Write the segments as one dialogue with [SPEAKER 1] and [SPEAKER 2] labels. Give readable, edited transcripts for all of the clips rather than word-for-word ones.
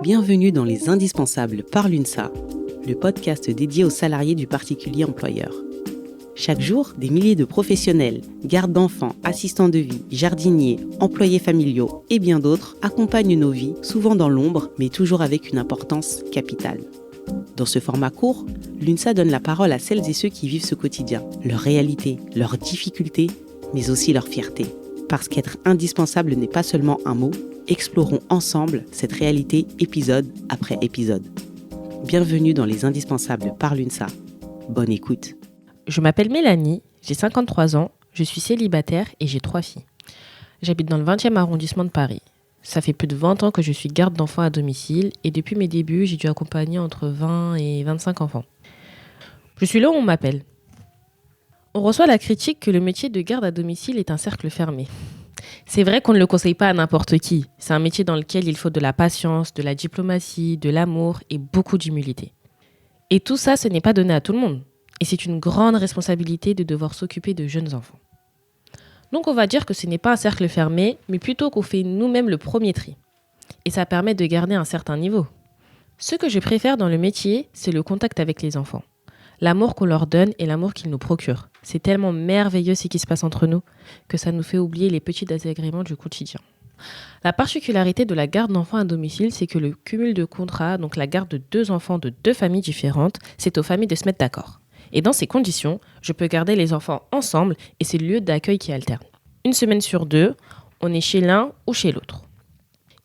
[SPEAKER 1] Bienvenue dans Les Indispensables par l'UNSA, le podcast dédié aux salariés du particulier employeur. Chaque jour, des milliers de professionnels, gardes d'enfants, assistants de vie, jardiniers, employés familiaux et bien d'autres accompagnent nos vies, souvent dans l'ombre, mais toujours avec une importance capitale. Dans ce format court, l'UNSA donne la parole à celles et ceux qui vivent ce quotidien, leur réalité, leurs difficultés, mais aussi leur fierté. Parce qu'être indispensable n'est pas seulement un mot, explorons ensemble cette réalité épisode après épisode. Bienvenue dans Les Indispensables par l'UNSA. Bonne écoute.
[SPEAKER 2] Je m'appelle Mélanie, j'ai 53 ans, je suis célibataire et j'ai 3 filles. J'habite dans le 20e arrondissement de Paris. Ça fait plus de 20 ans que je suis garde d'enfants à domicile et depuis mes débuts, j'ai dû accompagner entre 20 et 25 enfants. Je suis là où on m'appelle. On reçoit la critique que le métier de garde à domicile est un cercle fermé. C'est vrai qu'on ne le conseille pas à n'importe qui. C'est un métier dans lequel il faut de la patience, de la diplomatie, de l'amour et beaucoup d'humilité. Et tout ça, ce n'est pas donné à tout le monde. Et c'est une grande responsabilité de devoir s'occuper de jeunes enfants. Donc on va dire que ce n'est pas un cercle fermé, mais plutôt qu'on fait nous-mêmes le premier tri. Et ça permet de garder un certain niveau. Ce que je préfère dans le métier, c'est le contact avec les enfants. L'amour qu'on leur donne et l'amour qu'ils nous procurent. C'est tellement merveilleux ce qui se passe entre nous que ça nous fait oublier les petits désagréments du quotidien. La particularité de la garde d'enfants à domicile, c'est que le cumul de contrats, donc la garde de 2 enfants de 2 familles différentes, c'est aux familles de se mettre d'accord. Et dans ces conditions, je peux garder les enfants ensemble et c'est le lieu d'accueil qui alterne. 1 semaine sur 2, on est chez l'un ou chez l'autre.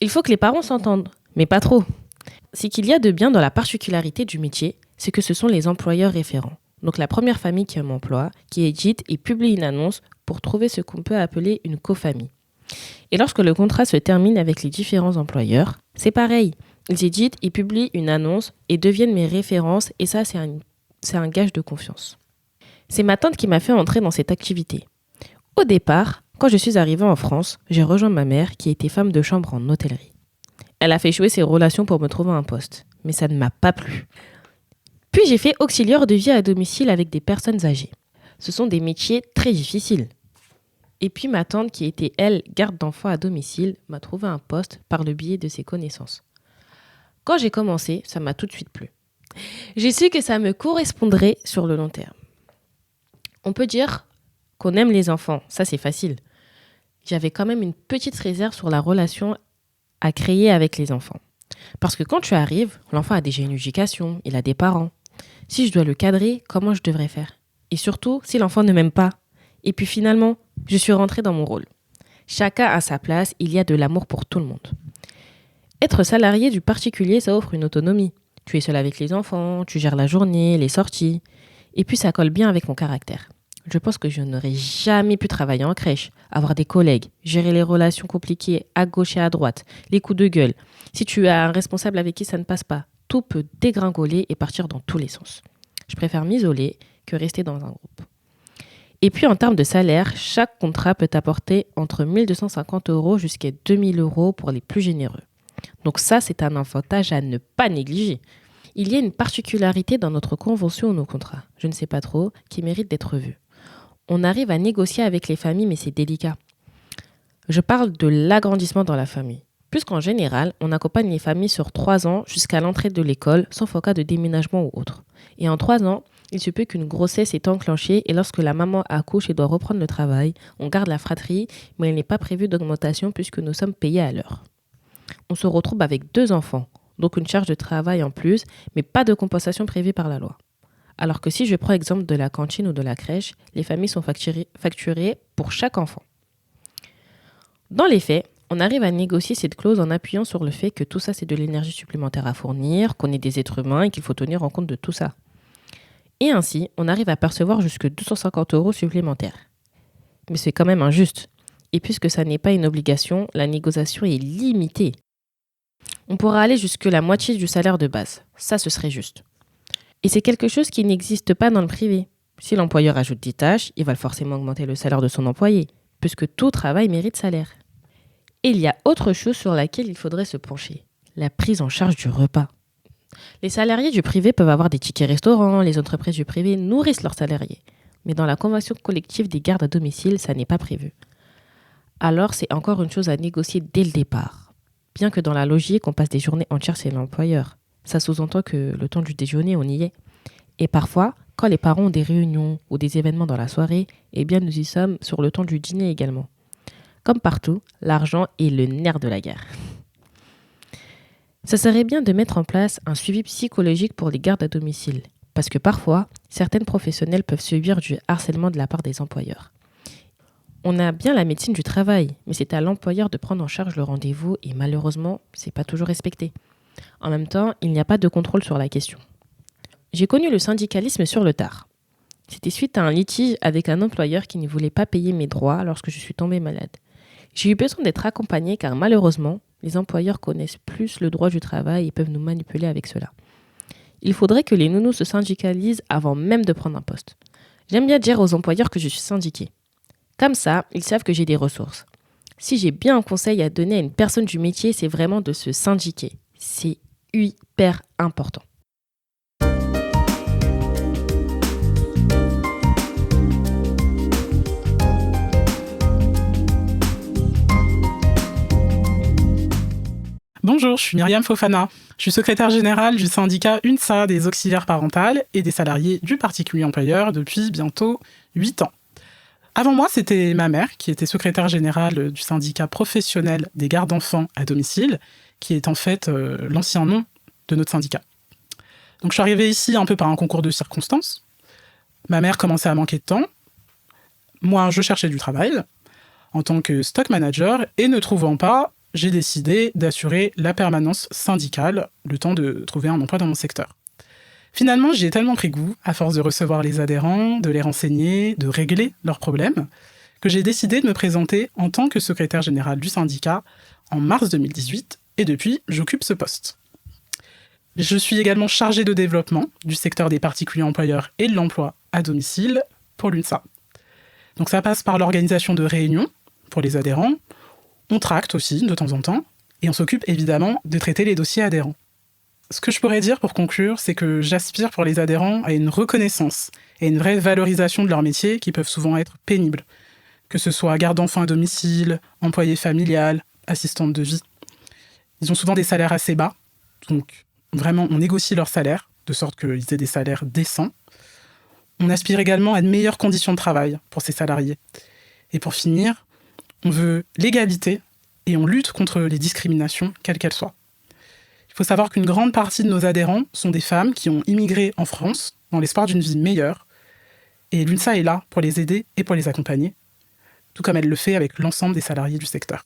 [SPEAKER 2] Il faut que les parents s'entendent, mais pas trop. Ce qu'il y a de bien dans la particularité du métier, c'est que ce sont les employeurs référents. Donc la première famille qui m'emploie, qui édite et publie une annonce pour trouver ce qu'on peut appeler une cofamille. Et lorsque le contrat se termine avec les différents employeurs, c'est pareil. Ils éditent et publient une annonce et deviennent mes références et ça c'est un gage de confiance. C'est ma tante qui m'a fait entrer dans cette activité. Au départ, quand je suis arrivée en France, j'ai rejoint ma mère qui était femme de chambre en hôtellerie. Elle a fait jouer ses relations pour me trouver un poste, mais ça ne m'a pas plu. Puis j'ai fait auxiliaire de vie à domicile avec des personnes âgées. Ce sont des métiers très difficiles. Et puis ma tante qui était, elle, garde d'enfants à domicile, m'a trouvé un poste par le biais de ses connaissances. Quand j'ai commencé, ça m'a tout de suite plu. J'ai su que ça me correspondrait sur le long terme. On peut dire qu'on aime les enfants, ça c'est facile. J'avais quand même une petite réserve sur la relation à créer avec les enfants. Parce que quand tu arrives, l'enfant a déjà une éducation, il a des parents. Si je dois le cadrer, comment je devrais faire ? Et surtout, si l'enfant ne m'aime pas. Et puis finalement, je suis rentrée dans mon rôle. Chacun a sa place, il y a de l'amour pour tout le monde. Être salarié du particulier, ça offre une autonomie. Tu es seul avec les enfants, tu gères la journée, les sorties. Et puis ça colle bien avec mon caractère. Je pense que je n'aurais jamais pu travailler en crèche, avoir des collègues, gérer les relations compliquées à gauche et à droite, les coups de gueule. Si tu as un responsable avec qui ça ne passe pas, tout peut dégringoler et partir dans tous les sens. Je préfère m'isoler que rester dans un groupe. Et puis en termes de salaire, chaque contrat peut apporter entre 1 250 € jusqu'à 2 000 € pour les plus généreux. Donc ça, c'est un avantage à ne pas négliger. Il y a une particularité dans notre convention ou nos contrats, je ne sais pas trop, qui mérite d'être vue. On arrive à négocier avec les familles, mais c'est délicat. Je parle de l'agrandissement dans la famille. Puisqu'en général, on accompagne les familles sur 3 ans jusqu'à l'entrée de l'école, sauf en cas de déménagement ou autre. Et en 3 ans, il se peut qu'une grossesse est enclenchée et lorsque la maman accouche et doit reprendre le travail, on garde la fratrie, mais il n'est pas prévu d'augmentation puisque nous sommes payés à l'heure. On se retrouve avec 2 enfants, donc une charge de travail en plus, mais pas de compensation prévue par la loi. Alors que si je prends exemple de la cantine ou de la crèche, les familles sont facturées pour chaque enfant. Dans les faits, on arrive à négocier cette clause en appuyant sur le fait que tout ça c'est de l'énergie supplémentaire à fournir, qu'on est des êtres humains et qu'il faut tenir en compte de tout ça. Et ainsi, on arrive à percevoir jusque 250 € supplémentaires. Mais c'est quand même injuste. Et puisque ça n'est pas une obligation, la négociation est limitée. On pourra aller jusque la moitié du salaire de base. Ça, ce serait juste. Et c'est quelque chose qui n'existe pas dans le privé. Si l'employeur ajoute des tâches, il va forcément augmenter le salaire de son employé, puisque tout travail mérite salaire. Et il y a autre chose sur laquelle il faudrait se pencher, la prise en charge du repas. Les salariés du privé peuvent avoir des tickets restaurants, les entreprises du privé nourrissent leurs salariés. Mais dans la convention collective des gardes à domicile, ça n'est pas prévu. Alors c'est encore une chose à négocier dès le départ. bien que dans la logique, on passe des journées entières chez l'employeur. Ça sous-entend que le temps du déjeuner, on y est. Et parfois, quand les parents ont des réunions ou des événements dans la soirée, eh bien nous y sommes sur le temps du dîner également. Comme partout, l'argent est le nerf de la guerre. Ça serait bien de mettre en place un suivi psychologique pour les gardes à domicile, parce que parfois, certaines professionnelles peuvent subir du harcèlement de la part des employeurs. On a bien la médecine du travail, mais c'est à l'employeur de prendre en charge le rendez-vous et malheureusement, c'est pas toujours respecté. En même temps, il n'y a pas de contrôle sur la question. J'ai connu le syndicalisme sur le tard. C'était suite à un litige avec un employeur qui ne voulait pas payer mes droits lorsque je suis tombée malade. J'ai eu besoin d'être accompagnée car malheureusement, les employeurs connaissent plus le droit du travail et peuvent nous manipuler avec cela. Il faudrait que les nounous se syndicalisent avant même de prendre un poste. J'aime bien dire aux employeurs que je suis syndiquée. Comme ça, ils savent que j'ai des ressources. Si j'ai bien un conseil à donner à une personne du métier, c'est vraiment de se syndiquer. C'est hyper important.
[SPEAKER 3] Bonjour, je suis Myriam Fofana. Je suis secrétaire générale du syndicat UNSA des auxiliaires parentales et des salariés du particulier employeur depuis bientôt 8 ans. Avant moi, c'était ma mère qui était secrétaire générale du syndicat professionnel des gardes d'enfants à domicile, qui est en fait l'ancien nom de notre syndicat. Donc je suis arrivée ici un peu par un concours de circonstances. Ma mère commençait à manquer de temps. Moi, je cherchais du travail en tant que stock manager et ne trouvant pas, j'ai décidé d'assurer la permanence syndicale, le temps de trouver un emploi dans mon secteur. Finalement, j'y ai tellement pris goût, à force de recevoir les adhérents, de les renseigner, de régler leurs problèmes, que j'ai décidé de me présenter en tant que secrétaire général du syndicat en mars 2018, et depuis, j'occupe ce poste. Je suis également chargée de développement du secteur des particuliers employeurs et de l'emploi à domicile pour l'UNSA. Donc ça passe par l'organisation de réunions pour les adhérents. On tracte aussi de temps en temps, et on s'occupe évidemment de traiter les dossiers adhérents. Ce que je pourrais dire pour conclure, c'est que j'aspire pour les adhérents à une reconnaissance et une vraie valorisation de leur métier qui peuvent souvent être pénibles, que ce soit garde d'enfants à domicile, employé familial, assistante de vie. Ils ont souvent des salaires assez bas, donc vraiment on négocie leur salaire, de sorte qu'ils aient des salaires décents. On aspire également à de meilleures conditions de travail pour ces salariés. Et pour finir, on veut l'égalité et on lutte contre les discriminations, quelles qu'elles soient. Il faut savoir qu'une grande partie de nos adhérents sont des femmes qui ont immigré en France dans l'espoir d'une vie meilleure. Et l'UNSA est là pour les aider et pour les accompagner, tout comme elle le fait avec l'ensemble des salariés du secteur.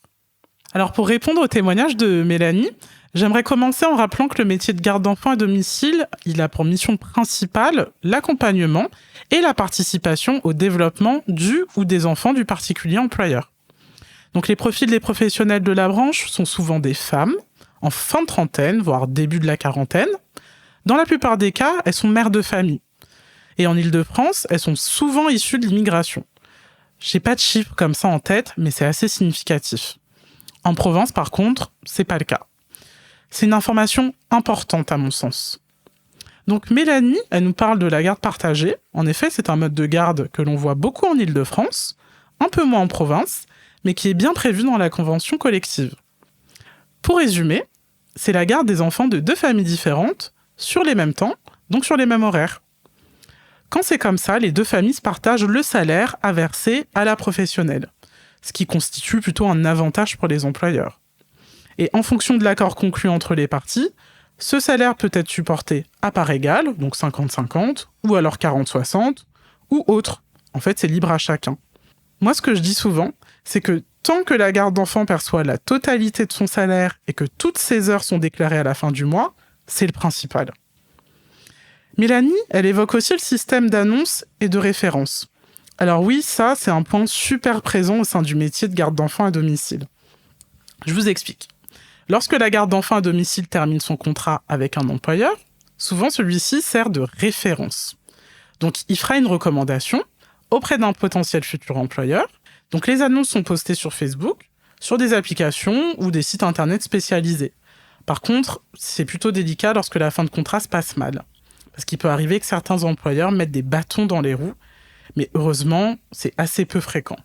[SPEAKER 3] Alors pour répondre au témoignage de Mélanie, j'aimerais commencer en rappelant que le métier de garde d'enfants à domicile, il a pour mission principale l'accompagnement et la participation au développement du ou des enfants du particulier employeur. Donc les profils des professionnels de la branche sont souvent des femmes, en fin de trentaine, voire début de la quarantaine. Dans la plupart des cas, elles sont mères de famille. Et en Île-de-France, elles sont souvent issues de l'immigration. J'ai pas de chiffres comme ça en tête, mais c'est assez significatif. En Provence, par contre, c'est pas le cas. C'est une information importante à mon sens. Donc Mélanie, elle nous parle de la garde partagée. En effet, c'est un mode de garde que l'on voit beaucoup en Île-de-France, un peu moins en province, mais qui est bien prévu dans la convention collective. Pour résumer, c'est la garde des enfants de deux familles différentes, sur les mêmes temps, donc sur les mêmes horaires. Quand c'est comme ça, les deux familles se partagent le salaire à verser à la professionnelle, ce qui constitue plutôt un avantage pour les employeurs. Et en fonction de l'accord conclu entre les parties, ce salaire peut être supporté à part égale, donc 50-50, ou alors 40-60, ou autre. En fait, c'est libre à chacun. Moi, ce que je dis souvent, c'est que tant que la garde d'enfant perçoit la totalité de son salaire et que toutes ses heures sont déclarées à la fin du mois, c'est le principal. Mélanie, elle évoque aussi le système d'annonces et de références. Alors oui, ça, c'est un point super présent au sein du métier de garde d'enfant à domicile. Je vous explique. Lorsque la garde d'enfant à domicile termine son contrat avec un employeur, souvent celui-ci sert de référence. Donc il fera une recommandation auprès d'un potentiel futur employeur. Donc les annonces sont postées sur Facebook, sur des applications ou des sites internet spécialisés. Par contre, c'est plutôt délicat lorsque la fin de contrat se passe mal. Parce qu'il peut arriver que certains employeurs mettent des bâtons dans les roues, mais heureusement, c'est assez peu fréquent.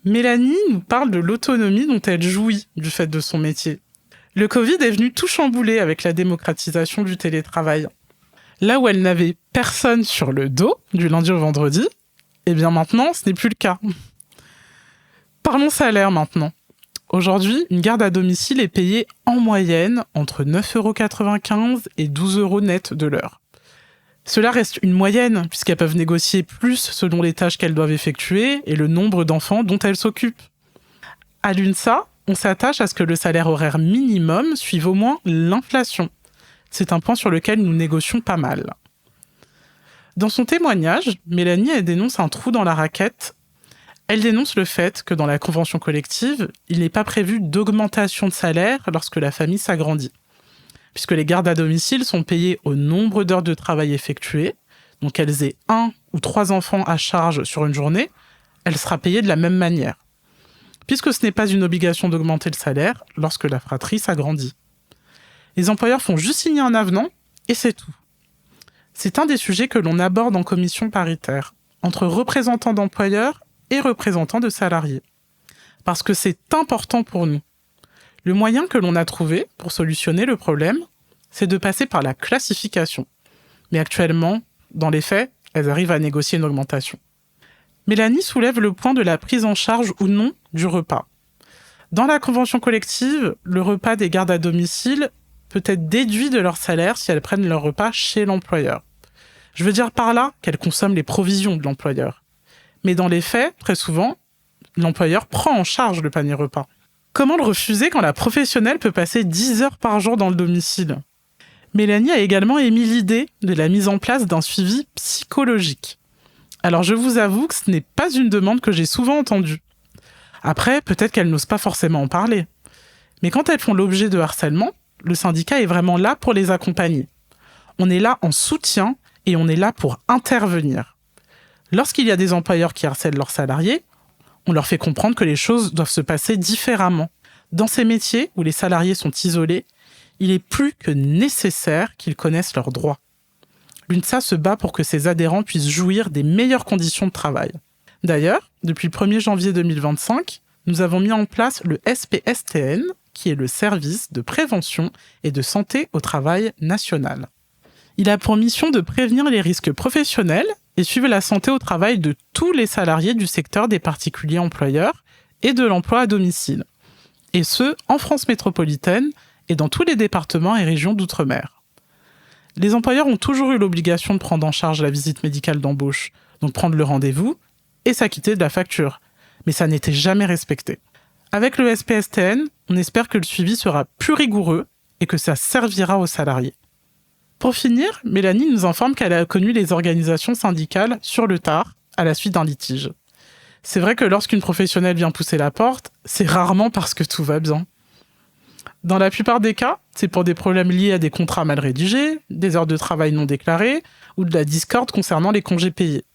[SPEAKER 3] Mélanie nous parle de l'autonomie dont elle jouit du fait de son métier. Le Covid est venu tout chambouler avec la démocratisation du télétravail. Là où elle n'avait personne sur le dos, du lundi au vendredi, eh bien maintenant, ce n'est plus le cas. Parlons salaire maintenant. Aujourd'hui, une garde à domicile est payée en moyenne entre 9,95 € et 12 € net de l'heure. Cela reste une moyenne, puisqu'elles peuvent négocier plus selon les tâches qu'elles doivent effectuer et le nombre d'enfants dont elles s'occupent. À l'UNSA, on s'attache à ce que le salaire horaire minimum suive au moins l'inflation. C'est un point sur lequel nous négocions pas mal. Dans son témoignage, Mélanie elle dénonce un trou dans la raquette. Elle dénonce le fait que dans la convention collective, il n'est pas prévu d'augmentation de salaire lorsque la famille s'agrandit. Puisque les gardes à domicile sont payées au nombre d'heures de travail effectuées, donc qu'elles aient 1 ou 3 enfants à charge sur une journée, elle sera payée de la même manière. Puisque ce n'est pas une obligation d'augmenter le salaire lorsque la fratrie s'agrandit. Les employeurs font juste signer un avenant et c'est tout. C'est un des sujets que l'on aborde en commission paritaire, entre représentants d'employeurs et représentants de salariés. Parce que c'est important pour nous. Le moyen que l'on a trouvé pour solutionner le problème, c'est de passer par la classification. Mais actuellement, dans les faits, elles arrivent à négocier une augmentation. Mélanie soulève le point de la prise en charge ou non du repas. Dans la convention collective, le repas des gardes à domicile peut être déduit de leur salaire si elles prennent leur repas chez l'employeur. Je veux dire par là qu'elles consomment les provisions de l'employeur. Mais dans les faits, très souvent, l'employeur prend en charge le panier repas. Comment le refuser quand la professionnelle peut passer 10 heures par jour dans le domicile ? Mélanie a également émis l'idée de la mise en place d'un suivi psychologique. Alors je vous avoue que ce n'est pas une demande que j'ai souvent entendue. Après, peut-être qu'elles n'osent pas forcément en parler. Mais quand elles font l'objet de harcèlement, le syndicat est vraiment là pour les accompagner. On est là en soutien et on est là pour intervenir. Lorsqu'il y a des employeurs qui harcèlent leurs salariés, on leur fait comprendre que les choses doivent se passer différemment. Dans ces métiers où les salariés sont isolés, il est plus que nécessaire qu'ils connaissent leurs droits. L'UNSA se bat pour que ses adhérents puissent jouir des meilleures conditions de travail. D'ailleurs, depuis le 1er janvier 2025, nous avons mis en place le SPSTN, qui est le service de prévention et de santé au travail national. Il a pour mission de prévenir les risques professionnels et suivre la santé au travail de tous les salariés du secteur des particuliers employeurs et de l'emploi à domicile. Et ce, en France métropolitaine et dans tous les départements et régions d'outre-mer. Les employeurs ont toujours eu l'obligation de prendre en charge la visite médicale d'embauche, donc prendre le rendez-vous et s'acquitter de la facture. Mais ça n'était jamais respecté. Avec le SPSTN, on espère que le suivi sera plus rigoureux et que ça servira aux salariés. Pour finir, Mélanie nous informe qu'elle a connu les organisations syndicales sur le tard, à la suite d'un litige. C'est vrai que lorsqu'une professionnelle vient pousser la porte, c'est rarement parce que tout va bien. Dans la plupart des cas, c'est pour des problèmes liés à des contrats mal rédigés, des heures de travail non déclarées ou de la discorde concernant les congés payés.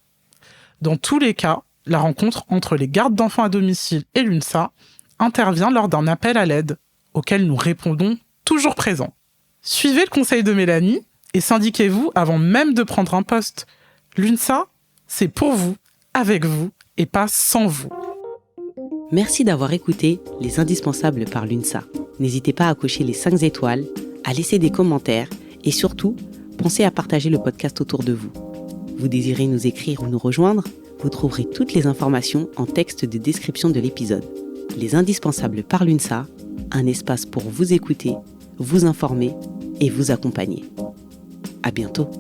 [SPEAKER 3] Dans tous les cas, la rencontre entre les gardes d'enfants à domicile et l'UNSA intervient lors d'un appel à l'aide, auquel nous répondons toujours présents. Suivez le conseil de Mélanie et syndiquez-vous avant même de prendre un poste. L'UNSA, c'est pour vous, avec vous et pas sans vous.
[SPEAKER 1] Merci d'avoir écouté Les Indispensables par l'UNSA. N'hésitez pas à cocher les 5 étoiles, à laisser des commentaires et surtout, pensez à partager le podcast autour de vous. Vous désirez nous écrire ou nous rejoindre ? Vous trouverez toutes les informations en texte de description de l'épisode. Les Indispensables par l'UNSA, un espace pour vous écouter, vous informer et vous accompagner. À bientôt.